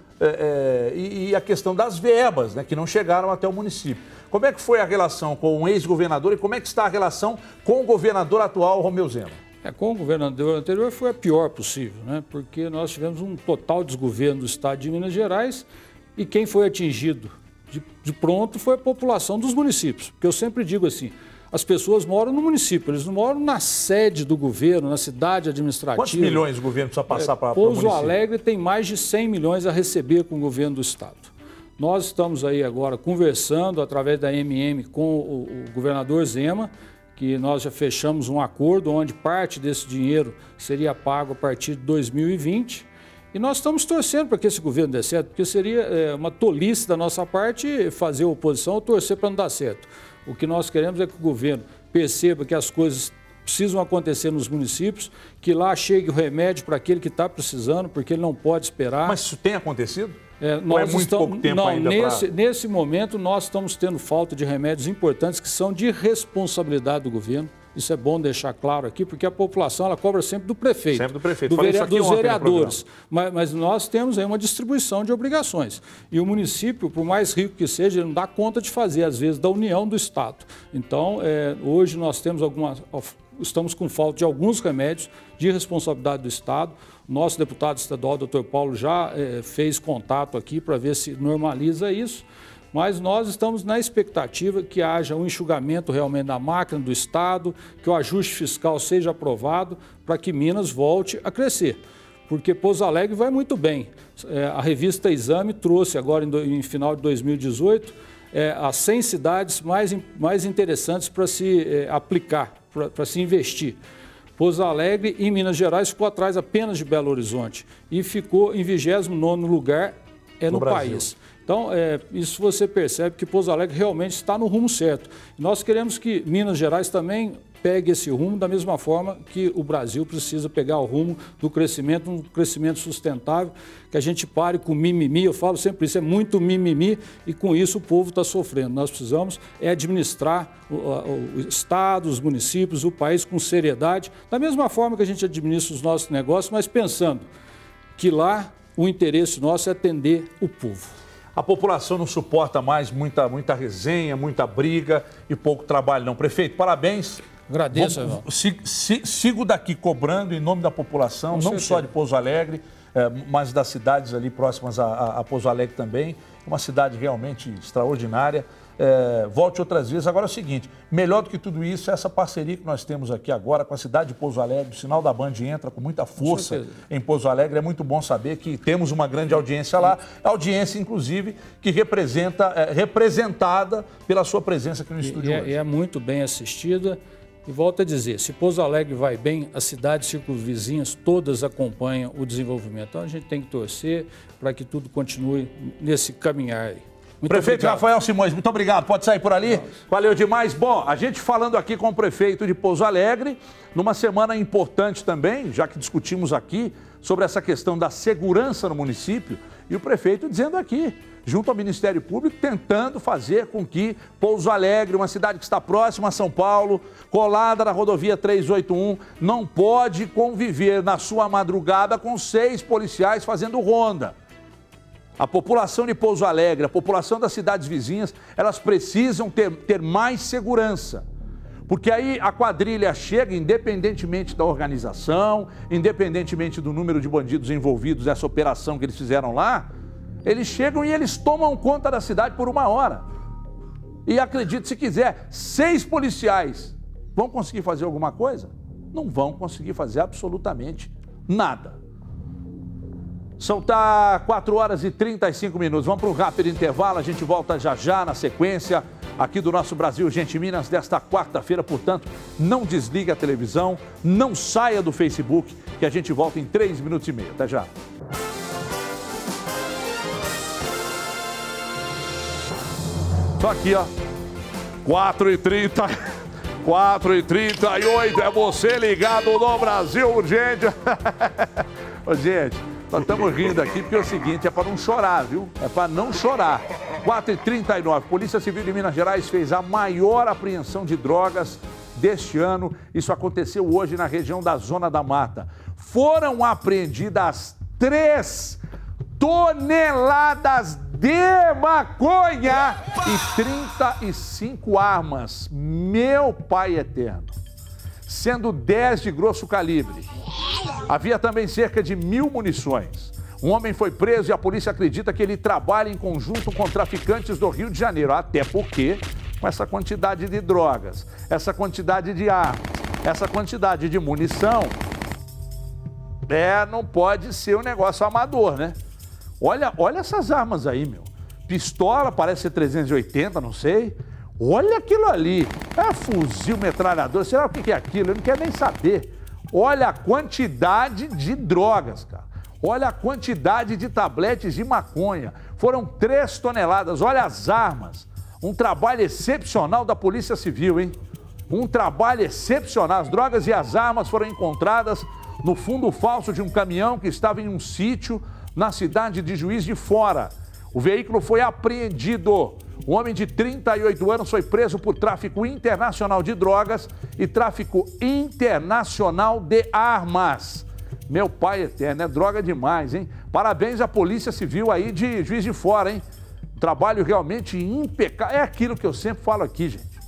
e a questão das verbas, né, que não chegaram até o município. Como é que foi a relação com o ex-governador e como é que está a relação com o governador atual, Romeu Zema? Com o governador anterior foi a pior possível, né, porque nós tivemos um total desgoverno do estado de Minas Gerais e quem foi atingido de pronto foi a população dos municípios. Porque eu sempre digo assim, as pessoas moram no município, eles não moram na sede do governo, na cidade administrativa. Quantos milhões o governo precisa passar para o município? Pouso Alegre tem mais de 100 milhões a receber com o governo do estado. Nós estamos aí agora conversando através da com o governador Zema, que nós já fechamos um acordo onde parte desse dinheiro seria pago a partir de 2020. E nós estamos torcendo para que esse governo dê certo, porque seria uma tolice da nossa parte fazer oposição ou torcer para não dar certo. O que nós queremos é que o governo perceba que as coisas precisam acontecer nos municípios, que lá chegue o remédio para aquele que está precisando, porque ele não pode esperar. Mas isso tem acontecido? Ou é muito pouco tempo ainda? Nesse momento, nós estamos tendo falta de remédios importantes que são de responsabilidade do governo. Isso é bom deixar claro aqui, porque a população ela cobra sempre do prefeito, sempre do prefeito. Dos vereadores. Mas nós temos aí uma distribuição de obrigações. E o município, por mais rico que seja, ele não dá conta de fazer, às vezes, da união do Estado. Então, hoje nós temos estamos com falta de alguns remédios de responsabilidade do Estado. Nosso deputado estadual, doutor Paulo, já fez contato aqui para ver se normaliza isso. Mas nós estamos na expectativa que haja um enxugamento realmente da máquina do Estado, que o ajuste fiscal seja aprovado para que Minas volte a crescer. porque Pouso Alegre vai muito bem. A revista Exame trouxe agora, em final de 2018, as 100 cidades mais interessantes para se aplicar, para se investir. Pouso Alegre, em Minas Gerais, ficou atrás apenas de Belo Horizonte e ficou em 29º lugar no país. Então, isso você percebe que Pouso Alegre realmente está no rumo certo. Nós queremos que Minas Gerais também pegue esse rumo da mesma forma que o Brasil precisa pegar o rumo do crescimento, um crescimento sustentável, que a gente pare com mimimi. Eu falo sempre isso, é muito mimimi e com isso o povo está sofrendo. Nós precisamos administrar o Estado, os municípios, o país com seriedade, da mesma forma que a gente administra os nossos negócios, mas pensando que lá o interesse nosso é atender o povo. A população não suporta mais muita resenha, muita briga e pouco trabalho, não. Prefeito, parabéns. Agradeço, irmão. Sigo daqui cobrando em nome da população, não só de Pouso Alegre, mas das cidades ali próximas a Pouso Alegre também. Uma cidade realmente extraordinária. Volte outras vezes. Agora é o seguinte, melhor do que tudo isso é essa parceria que nós temos aqui agora com a cidade de Pouso Alegre. O sinal da Band entra com muita força em Pouso Alegre. É muito bom saber que temos uma grande audiência lá. Audiência, inclusive, que representada pela sua presença aqui no estúdio hoje. É muito bem assistida. E volto a dizer, se Pouso Alegre vai bem, as cidades circunvizinhas todas acompanham o desenvolvimento. Então a gente tem que torcer para que tudo continue nesse caminhar aí. Prefeito Rafael Simões, muito obrigado. Pode sair por ali? Valeu demais. Bom, a gente falando aqui com o prefeito de Pouso Alegre, numa semana importante também, já que discutimos aqui sobre essa questão da segurança no município, e o prefeito dizendo aqui, junto ao Ministério Público, tentando fazer com que Pouso Alegre, uma cidade que está próxima a São Paulo, colada na rodovia 381, não pode conviver na sua madrugada com 6 policiais fazendo ronda. A população de Pouso Alegre, a população das cidades vizinhas, elas precisam ter mais segurança. Porque aí a quadrilha chega, independentemente da organização, independentemente do número de bandidos envolvidos nessa operação que eles fizeram lá, eles chegam e eles tomam conta da cidade por 1 hora. E acredite se quiser, 6 policiais vão conseguir fazer alguma coisa? Não vão conseguir fazer absolutamente nada. São 4h35. Vamos para um rápido intervalo, a gente volta já na sequência aqui do nosso Brasil Gente Minas desta quarta-feira. Portanto, não desligue a televisão, não saia do Facebook, que a gente volta em 3 minutos e meio. Até já. Só aqui, ó, 4h30, 4h38, é você ligado no Brasil Urgente. Ô, gente, nós estamos rindo aqui porque é o seguinte, é para não chorar, viu? É para não chorar. 4h39, Polícia Civil de Minas Gerais fez a maior apreensão de drogas deste ano. Isso aconteceu hoje na região da Zona da Mata. Foram apreendidas 3 toneladas de maconha e 35 armas. Meu pai eterno. Sendo 10 de grosso calibre. Havia também cerca de 1000 munições. Um homem foi preso e a polícia acredita que ele trabalha em conjunto com traficantes do Rio de Janeiro. Até porque, com essa quantidade de drogas, essa quantidade de armas, essa quantidade de munição, não pode ser um negócio amador, né? Olha essas armas aí, meu. Pistola, parece ser 380, não sei. Olha aquilo ali. É fuzil, metralhador. Será o que é aquilo? Eu não quero nem saber. Olha a quantidade de drogas, cara. Olha a quantidade de tabletes de maconha. Foram 3 toneladas. Olha as armas. Um trabalho excepcional da Polícia Civil, hein? Um trabalho excepcional. As drogas e as armas foram encontradas no fundo falso de um caminhão que estava em um sítio na cidade de Juiz de Fora. O veículo foi apreendido. Um homem de 38 anos foi preso por tráfico internacional de drogas e tráfico internacional de armas. Meu pai eterno, é droga demais, hein? Parabéns à Polícia Civil aí de Juiz de Fora, hein? Trabalho realmente impecável. É aquilo que eu sempre falo aqui, gente.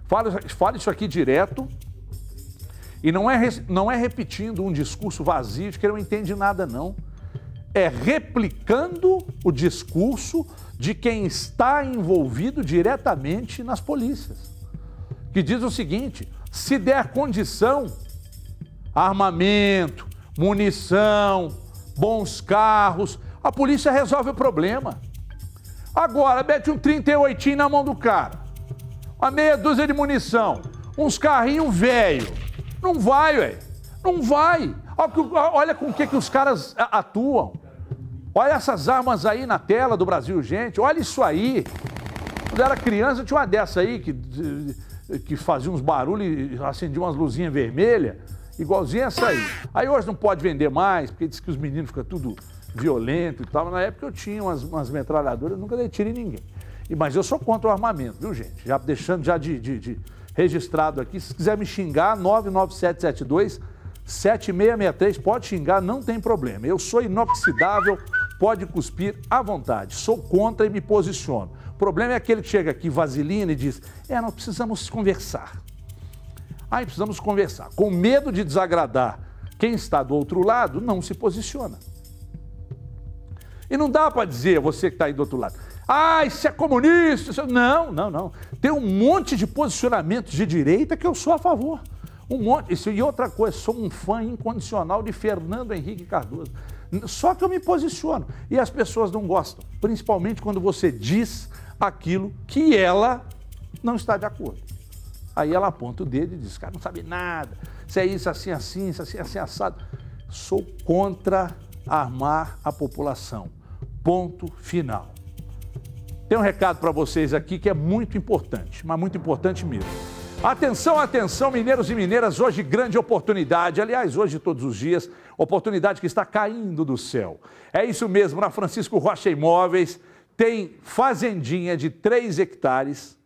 Falo isso aqui direto. E não é repetindo um discurso vazio de que não entende nada, não. É replicando o discurso de quem está envolvido diretamente nas polícias. Que diz o seguinte, se der condição, armamento, munição, bons carros, a polícia resolve o problema. Agora, mete um 38 na mão do cara, uma meia dúzia de munição, uns carrinhos velho. Não vai, velho. Não vai. Olha com o que os caras atuam. Olha essas armas aí na tela do Brasil, gente. Olha isso aí. Quando eu era criança, tinha uma dessa aí que fazia uns barulhos e acendia umas luzinhas vermelhas, igualzinha essa aí. Aí hoje não pode vender mais, porque diz que os meninos ficam tudo violento e tal. Na época eu tinha umas metralhadoras, nunca dei tiro em ninguém. Mas eu sou contra o armamento, viu, gente? Já deixando de registrado aqui. Se quiser me xingar, 99772-7663, pode xingar, não tem problema. Eu sou inoxidável, pode cuspir à vontade. Sou contra e me posiciono. O problema é aquele que chega aqui, vaselina, e diz, nós precisamos conversar. Aí precisamos conversar. Com medo de desagradar quem está do outro lado, não se posiciona. E não dá para dizer, você que está aí do outro lado, isso é comunista. Isso... Não. Tem um monte de posicionamentos de direita que eu sou a favor. Um monte. E outra coisa, sou um fã incondicional de Fernando Henrique Cardoso. Só que eu me posiciono. E as pessoas não gostam. Principalmente quando você diz aquilo que ela não está de acordo. Aí ela aponta o dedo e diz, cara, não sabe nada. Isso é isso, assim, isso assim, assado. Sou contra armar a população. Ponto final. Tem um recado para vocês aqui que é muito importante, mas muito importante mesmo. Atenção, atenção, mineiros e mineiras, hoje grande oportunidade, aliás, hoje todos os dias, oportunidade que está caindo do céu. É isso mesmo, na Francisco Rocha Imóveis, tem fazendinha de 3 hectares,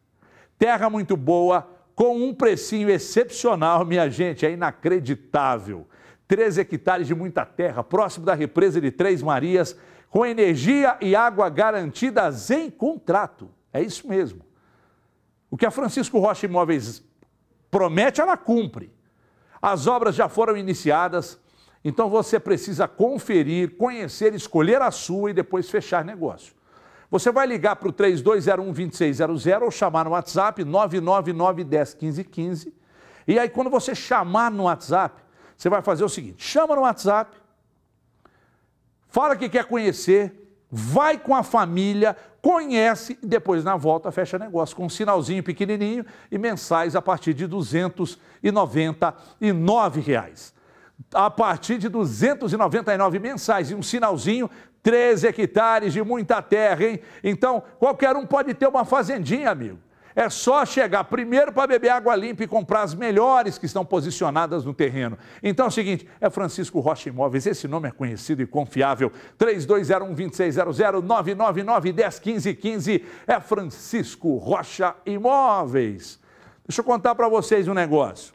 terra muito boa, com um precinho excepcional, minha gente, é inacreditável. 3 hectares de muita terra, próximo da represa de Três Marias, com energia e água garantidas em contrato. É isso mesmo. O que a Francisco Rocha Imóveis promete, ela cumpre. As obras já foram iniciadas, então você precisa conferir, conhecer, escolher a sua e depois fechar negócio. Você vai ligar para o 3201-2600 ou chamar no WhatsApp 999-10-1515. E aí, quando você chamar no WhatsApp, você vai fazer o seguinte, chama no WhatsApp, fala que quer conhecer, vai com a família, conhece e depois na volta fecha negócio com um sinalzinho pequenininho e mensais a partir de R$ 299. A partir de R$ 299 mensais e um sinalzinho, 3 hectares de muita terra, hein? Então, qualquer um pode ter uma fazendinha, amigo. É só chegar primeiro para beber água limpa e comprar as melhores que estão posicionadas no terreno. Então é o seguinte, é Francisco Rocha Imóveis, esse nome é conhecido e confiável. 3201-2600, 999-10-1515, é Francisco Rocha Imóveis. Deixa eu contar para vocês um negócio.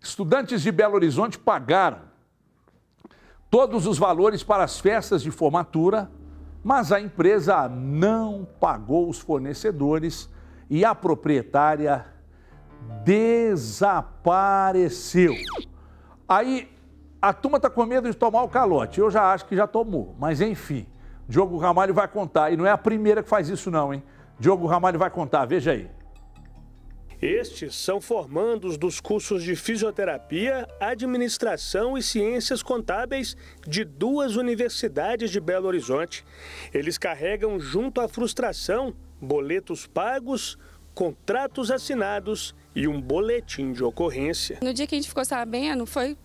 Estudantes de Belo Horizonte pagaram todos os valores para as festas de formatura, mas a empresa não pagou os fornecedores e a proprietária desapareceu. Aí a turma está com medo de tomar o calote. Eu já acho que já tomou, mas enfim. Diogo Ramalho vai contar. E não é a primeira que faz isso não, hein? Diogo Ramalho vai contar, veja aí. Estes são formandos dos cursos de Fisioterapia, Administração e Ciências Contábeis de 2 universidades de Belo Horizonte. Eles carregam junto à frustração boletos pagos, contratos assinados e um boletim de ocorrência. No dia que a gente ficou sabendo, foi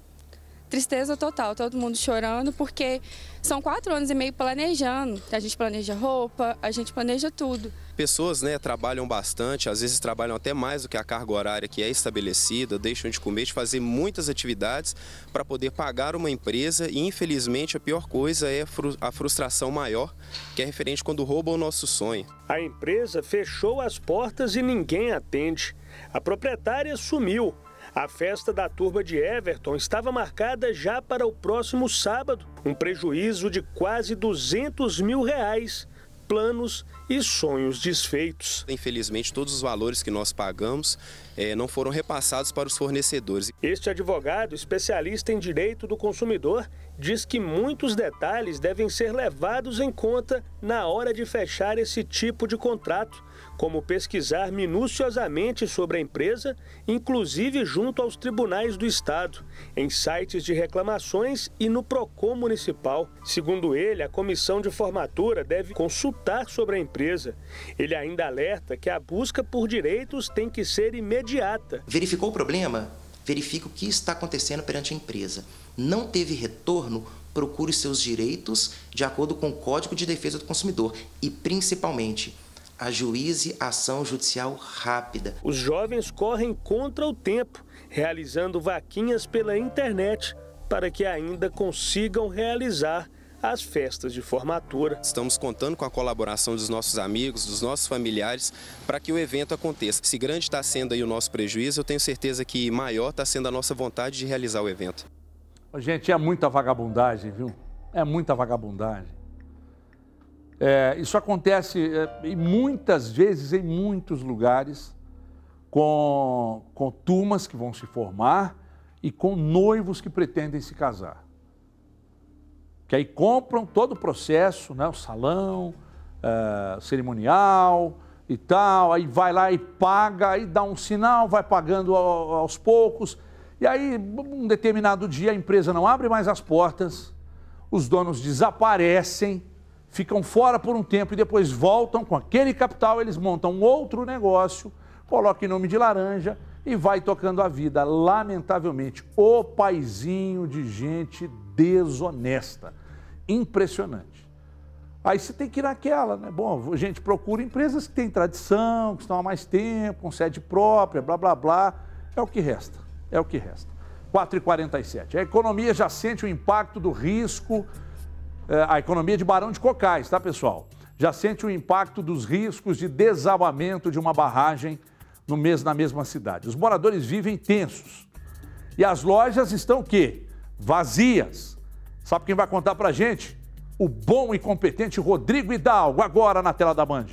tristeza total, todo mundo chorando, porque são 4 anos e meio planejando. A gente planeja roupa, a gente planeja tudo. Pessoas, trabalham bastante, às vezes trabalham até mais do que a carga horária que é estabelecida, deixam de comer, de fazer muitas atividades para poder pagar uma empresa e, infelizmente, a pior coisa é a frustração maior, que é referente quando roubam o nosso sonho. A empresa fechou as portas e ninguém atende. A proprietária sumiu. A festa da turma de Everton estava marcada já para o próximo sábado. Um prejuízo de quase R$200 mil, planos e sonhos desfeitos. Infelizmente, todos os valores que nós pagamos não foram repassados para os fornecedores. Este advogado, especialista em direito do consumidor, diz que muitos detalhes devem ser levados em conta na hora de fechar esse tipo de contrato, como pesquisar minuciosamente sobre a empresa, inclusive junto aos tribunais do Estado, em sites de reclamações e no PROCON municipal. Segundo ele, a comissão de formatura deve consultar sobre a empresa. Ele ainda alerta que a busca por direitos tem que ser imediata. Verificou o problema? Verifique o que está acontecendo perante a empresa. Não teve retorno? Procure seus direitos de acordo com o Código de Defesa do Consumidor e, principalmente, ajuize ação judicial rápida. Os jovens correm contra o tempo, realizando vaquinhas pela internet para que ainda consigam realizar as festas de formatura. Estamos contando com a colaboração dos nossos amigos, dos nossos familiares, para que o evento aconteça. Se grande está sendo aí o nosso prejuízo, eu tenho certeza que maior está sendo a nossa vontade de realizar o evento. Gente, é muita vagabundagem, viu? É muita vagabundagem. Isso acontece e muitas vezes em muitos lugares com turmas que vão se formar e com noivos que pretendem se casar. Que aí compram todo o processo, né, o salão, cerimonial e tal, aí vai lá e paga, aí dá um sinal, vai pagando aos poucos, e aí, um determinado dia, a empresa não abre mais as portas, os donos desaparecem, ficam fora por um tempo e depois voltam com aquele capital, eles montam um outro negócio, colocam em nome de laranja e vai tocando a vida. Lamentavelmente, o paizinho de gente desonesta. Impressionante. Aí você tem que ir naquela, né? Bom, gente, procura empresas que têm tradição, que estão há mais tempo, com sede própria, blá, blá, blá. É o que resta, é o que resta. 4h47. A economia já sente o impacto do risco, a economia de Barão de Cocais, tá, pessoal? Já sente o impacto dos riscos de desabamento de uma barragem na mesma cidade. Os moradores vivem tensos. E as lojas estão o quê? Vazias. Sabe quem vai contar pra gente? O bom e competente Rodrigo Hidalgo, agora na tela da Band.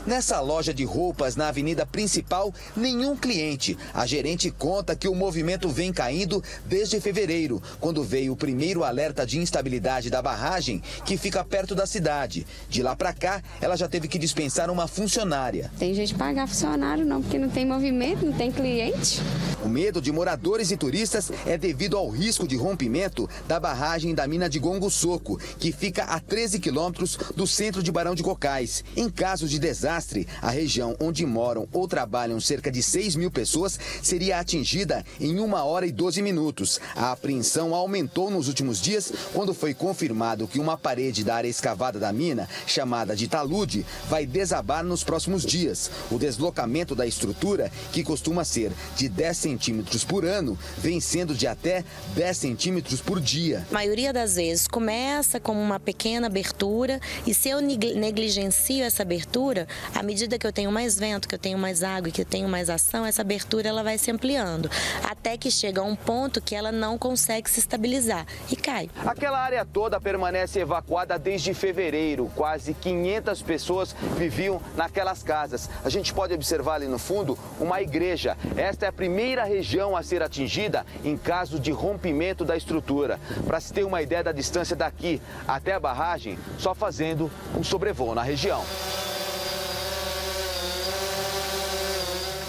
Nessa loja de roupas na avenida principal, nenhum cliente. A gerente conta que o movimento vem caindo desde fevereiro, quando veio o primeiro alerta de instabilidade da barragem, que fica perto da cidade. De lá pra cá, ela já teve que dispensar uma funcionária. Tem gente pagar funcionário não, porque não tem movimento, não tem cliente. O medo de moradores e turistas é devido ao risco de rompimento da barragem da mina de Gongo Soco, que fica a 13 quilômetros do centro de Barão de Cocais. Em caso de desastre, a região onde moram ou trabalham cerca de 6 mil pessoas seria atingida em 1 hora e 12 minutos. A apreensão aumentou nos últimos dias quando foi confirmado que uma parede da área escavada da mina, chamada de talude, vai desabar nos próximos dias. O deslocamento da estrutura, que costuma ser de 10 centímetros por ano, vem sendo de até 10 centímetros por dia. A maioria das vezes começa como uma pequena abertura e se eu negligencio essa abertura, à medida que eu tenho mais vento, que eu tenho mais água e que eu tenho mais ação, essa abertura ela vai se ampliando, até que chega a um ponto que ela não consegue se estabilizar e cai. Aquela área toda permanece evacuada desde fevereiro. Quase 500 pessoas viviam naquelas casas. A gente pode observar ali no fundo uma igreja. Esta é a primeira região a ser atingida em caso de rompimento da estrutura. Para se ter uma ideia da distância daqui até a barragem, só fazendo um sobrevoo na região.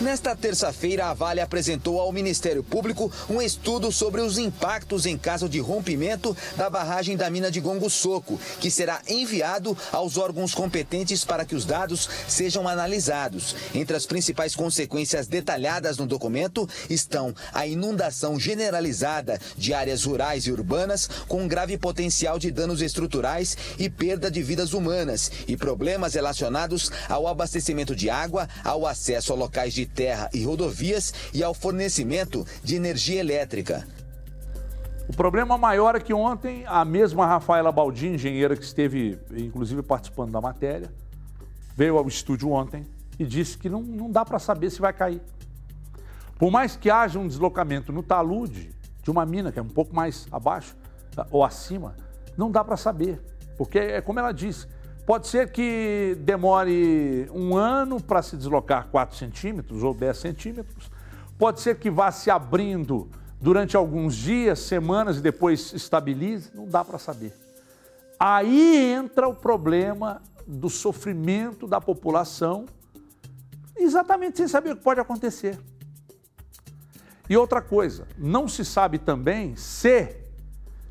Nesta terça-feira, a Vale apresentou ao Ministério Público um estudo sobre os impactos em caso de rompimento da barragem da mina de Gongo Soco, que será enviado aos órgãos competentes para que os dados sejam analisados. Entre as principais consequências detalhadas no documento estão a inundação generalizada de áreas rurais e urbanas, com grave potencial de danos estruturais e perda de vidas humanas, e problemas relacionados ao abastecimento de água, ao acesso a locais de terra e rodovias e ao fornecimento de energia elétrica. O problema maior é que ontem a mesma Rafaela Baldin, engenheira que esteve inclusive participando da matéria, veio ao estúdio ontem e disse que não dá para saber se vai cair. Por mais que haja um deslocamento no talude de uma mina, que é um pouco mais abaixo ou acima, não dá para saber, porque é como ela disse, Pode ser que demore 1 ano para se deslocar 4 centímetros ou 10 centímetros. Pode ser que vá se abrindo durante alguns dias, semanas e depois estabilize. Não dá para saber. Aí entra o problema do sofrimento da população, exatamente sem saber o que pode acontecer. E outra coisa, não se sabe também se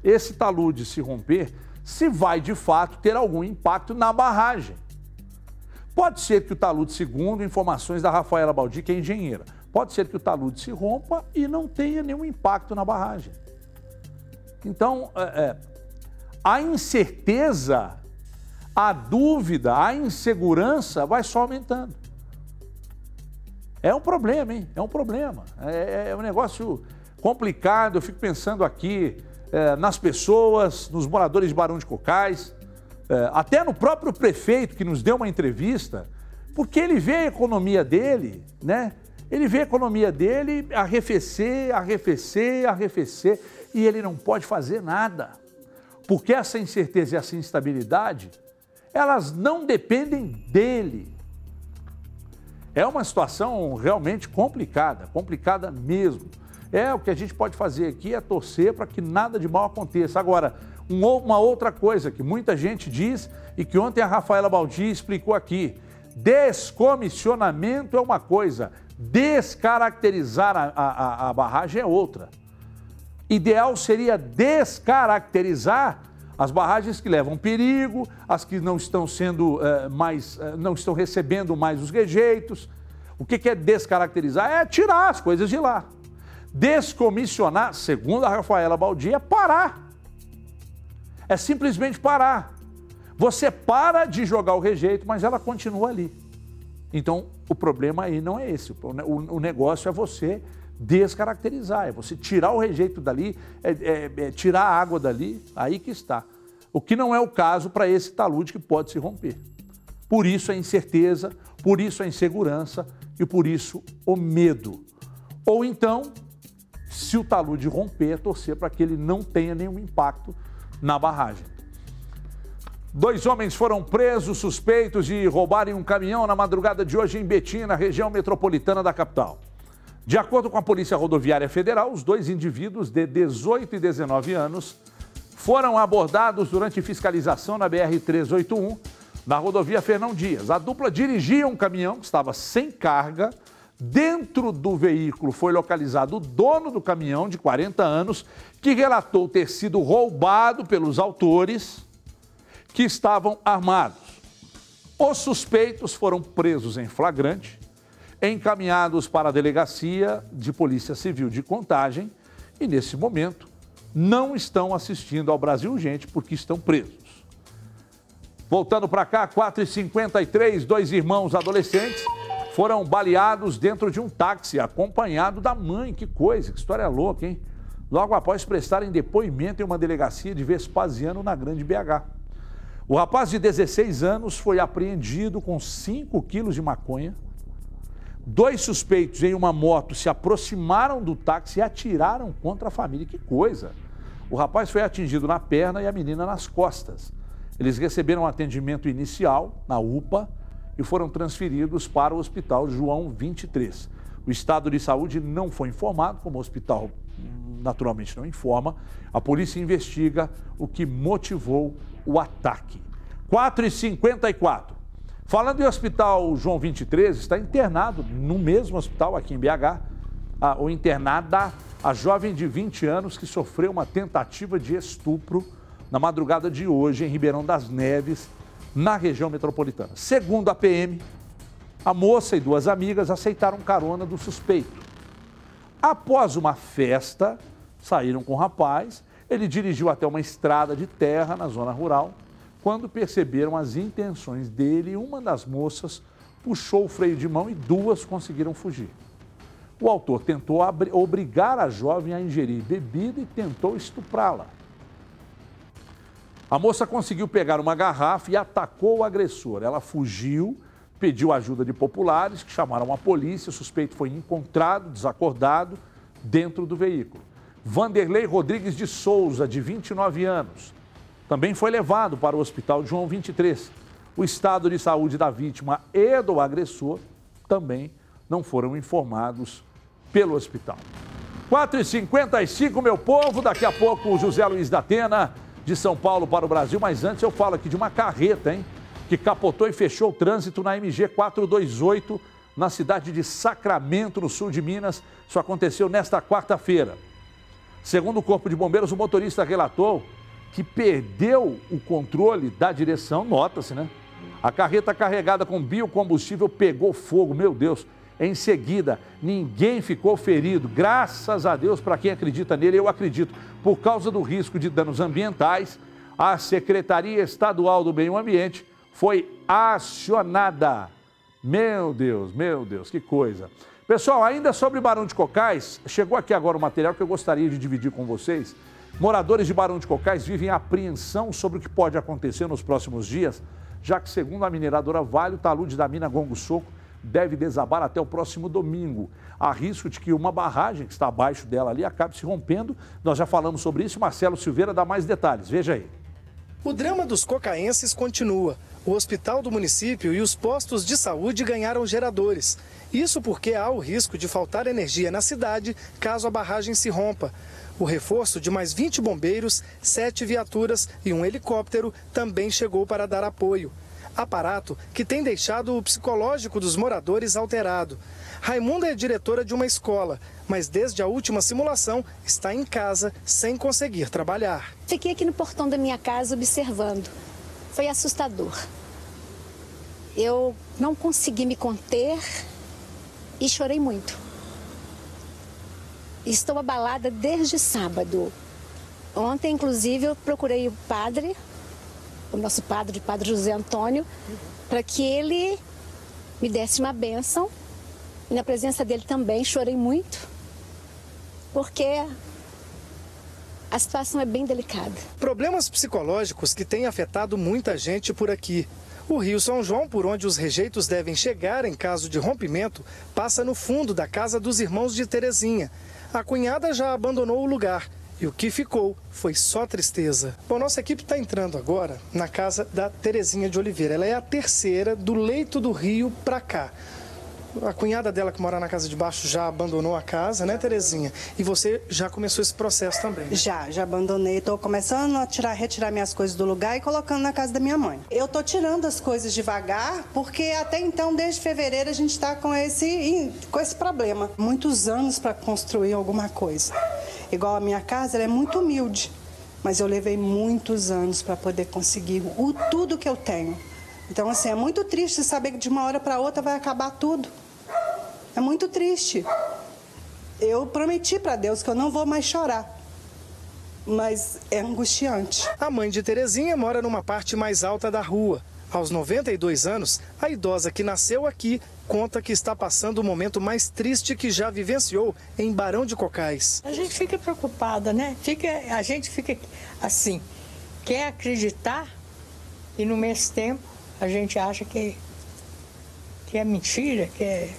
esse talude se romper, se vai de fato ter algum impacto na barragem. Pode ser que o talude, segundo informações da Rafaela Baldi, que é engenheira, pode ser que o talude se rompa e não tenha nenhum impacto na barragem. Então, a incerteza, a dúvida, a insegurança vai só aumentando. É um problema, hein? É um problema. É um negócio complicado. Eu fico pensando aqui nas pessoas, nos moradores de Barão de Cocais, até no próprio prefeito que nos deu uma entrevista, porque ele vê a economia dele, né? Ele vê a economia dele arrefecer, arrefecer, arrefecer, e ele não pode fazer nada. Porque essa incerteza e essa instabilidade, elas não dependem dele. É uma situação realmente complicada, complicada mesmo. O que a gente pode fazer aqui é torcer para que nada de mal aconteça. Agora, uma outra coisa que muita gente diz e que ontem a Rafaela Baldi explicou aqui, descomissionamento é uma coisa, descaracterizar a barragem é outra. Ideal seria descaracterizar as barragens que levam perigo, as que não estão sendo não estão recebendo mais os rejeitos. O que é descaracterizar? É tirar as coisas de lá. Descomissionar, segundo a Rafaela Baldi, é parar. É simplesmente parar. Você para de jogar o rejeito, mas ela continua ali. Então, o problema aí não é esse. O negócio é você descaracterizar, é você tirar o rejeito dali, tirar a água dali, aí que está. O que não é o caso para esse talude que pode se romper. Por isso a incerteza, por isso a insegurança e por isso o medo. Ou então, se o talude romper, torcer para que ele não tenha nenhum impacto na barragem. 2 homens foram presos suspeitos de roubarem um caminhão na madrugada de hoje em Betim, na região metropolitana da capital. De acordo com a Polícia Rodoviária Federal, os 2 indivíduos de 18 e 19 anos foram abordados durante fiscalização na BR-381, na rodovia Fernão Dias. A dupla dirigia um caminhão que estava sem carga. Dentro do veículo foi localizado o dono do caminhão, de 40 anos, que relatou ter sido roubado pelos autores que estavam armados. Os suspeitos foram presos em flagrante, encaminhados para a Delegacia de Polícia Civil de Contagem e, nesse momento, não estão assistindo ao Brasil Urgente porque estão presos. Voltando para cá, 4h53, 2 irmãos adolescentes foram baleados dentro de um táxi, acompanhado da mãe. Que coisa, que história louca, hein? Logo após prestarem depoimento em uma delegacia de Vespasiano, na Grande BH. O rapaz de 16 anos foi apreendido com 5 quilos de maconha. 2 suspeitos em uma moto se aproximaram do táxi e atiraram contra a família. Que coisa! O rapaz foi atingido na perna e a menina nas costas. Eles receberam um atendimento inicial na UPA e foram transferidos para o Hospital João 23. O estado de saúde não foi informado, como o hospital naturalmente não informa. A polícia investiga o que motivou o ataque. 4h54. Falando em Hospital João 23, está internado no mesmo hospital aqui em BH, ou internada a jovem de 20 anos que sofreu uma tentativa de estupro na madrugada de hoje em Ribeirão das Neves, na região metropolitana. Segundo a PM, a moça e 2 amigas aceitaram carona do suspeito. Após uma festa, saíram com o rapaz, ele dirigiu até uma estrada de terra na zona rural. Quando perceberam as intenções dele, uma das moças puxou o freio de mão e 2 conseguiram fugir. O autor tentou obrigar a jovem a ingerir bebida e tentou estuprá-la. A moça conseguiu pegar uma garrafa e atacou o agressor. Ela fugiu, pediu ajuda de populares que chamaram a polícia. O suspeito foi encontrado, desacordado, dentro do veículo. Vanderlei Rodrigues de Souza, de 29 anos, também foi levado para o Hospital João 23. o estado de saúde da vítima e do agressor também não foram informados pelo hospital. 4h55, meu povo, daqui a pouco o José Luiz da Atena, de São Paulo para o Brasil, mas antes eu falo aqui de uma carreta, hein, que capotou e fechou o trânsito na MG 428, na cidade de Sacramento, no sul de Minas. Isso aconteceu nesta quarta-feira. Segundo o Corpo de Bombeiros, o motorista relatou que perdeu o controle da direção, nota-se, né? A carreta carregada com biocombustível pegou fogo, meu Deus. Em seguida, ninguém ficou ferido, graças a Deus, para quem acredita nele, eu acredito. Por causa do risco de danos ambientais, a Secretaria Estadual do Meio Ambiente foi acionada. Meu Deus, que coisa. Pessoal, ainda sobre Barão de Cocais, chegou aqui agora um material que eu gostaria de dividir com vocês. Moradores de Barão de Cocais vivem apreensão sobre o que pode acontecer nos próximos dias, já que, segundo a mineradora Vale, o talude da mina Gongo Soco deve desabar até o próximo domingo. Há risco de que uma barragem que está abaixo dela ali acabe se rompendo. Nós já falamos sobre isso, Marcelo Silveira dá mais detalhes. Veja aí. O drama dos cocaenses continua. O hospital do município e os postos de saúde ganharam geradores. Isso porque há o risco de faltar energia na cidade caso a barragem se rompa. O reforço de mais 20 bombeiros, 7 viaturas e um helicóptero também chegou para dar apoio. Aparato que tem deixado o psicológico dos moradores alterado. Raimunda é diretora de uma escola, mas desde a última simulação está em casa sem conseguir trabalhar. Fiquei aqui no portão da minha casa observando. Foi assustador. Eu não consegui me conter e chorei muito. Estou abalada desde sábado. Ontem, inclusive, eu procurei o padre, o nosso padre, o padre José Antônio, para que ele me desse uma bênção. E na presença dele também chorei muito, porque a situação é bem delicada. Problemas psicológicos que têm afetado muita gente por aqui. O Rio São João, por onde os rejeitos devem chegar em caso de rompimento, passa no fundo da casa dos irmãos de Terezinha. A cunhada já abandonou o lugar e o que ficou foi só tristeza. Bom, nossa equipe está entrando agora na casa da Terezinha de Oliveira. Ela é a terceira do leito do rio para cá. A cunhada dela que mora na casa de baixo já abandonou a casa, né, Terezinha? E você já começou esse processo também? Né? Já abandonei. Estou começando a retirar minhas coisas do lugar e colocando na casa da minha mãe. Eu estou tirando as coisas devagar, porque até então, desde fevereiro, a gente está com esse problema. Muitos anos para construir alguma coisa. Igual a minha casa, ela é muito humilde, mas eu levei muitos anos para poder conseguir tudo que eu tenho. Então, assim, é muito triste saber que de uma hora para outra vai acabar tudo. É muito triste. Eu prometi para Deus que eu não vou mais chorar, mas é angustiante. A mãe de Terezinha mora numa parte mais alta da rua. Aos 92 anos, a idosa que nasceu aqui conta que está passando o momento mais triste que já vivenciou em Barão de Cocais. A gente fica preocupada, né? A gente fica assim, quer acreditar e no mesmo tempo a gente acha que é mentira, que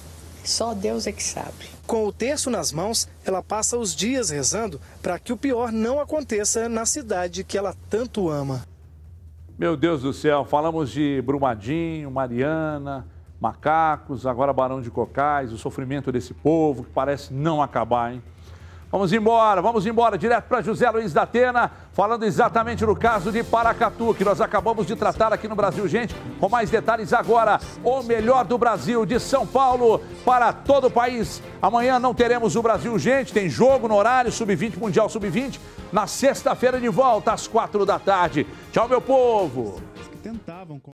só Deus é que sabe. Com o terço nas mãos, ela passa os dias rezando para que o pior não aconteça na cidade que ela tanto ama. Meu Deus do céu, falamos de Brumadinho, Mariana, Macacos, agora Barão de Cocais, o sofrimento desse povo que parece não acabar, hein? Vamos embora, direto para José Luiz da Atena, falando exatamente no caso de Paracatu, que nós acabamos de tratar aqui no Brasil, gente. Com mais detalhes agora, o melhor do Brasil, de São Paulo para todo o país. Amanhã não teremos o Brasil, gente, tem jogo no horário, Sub-20, Mundial Sub-20, na sexta-feira de volta, às 4 da tarde. Tchau, meu povo!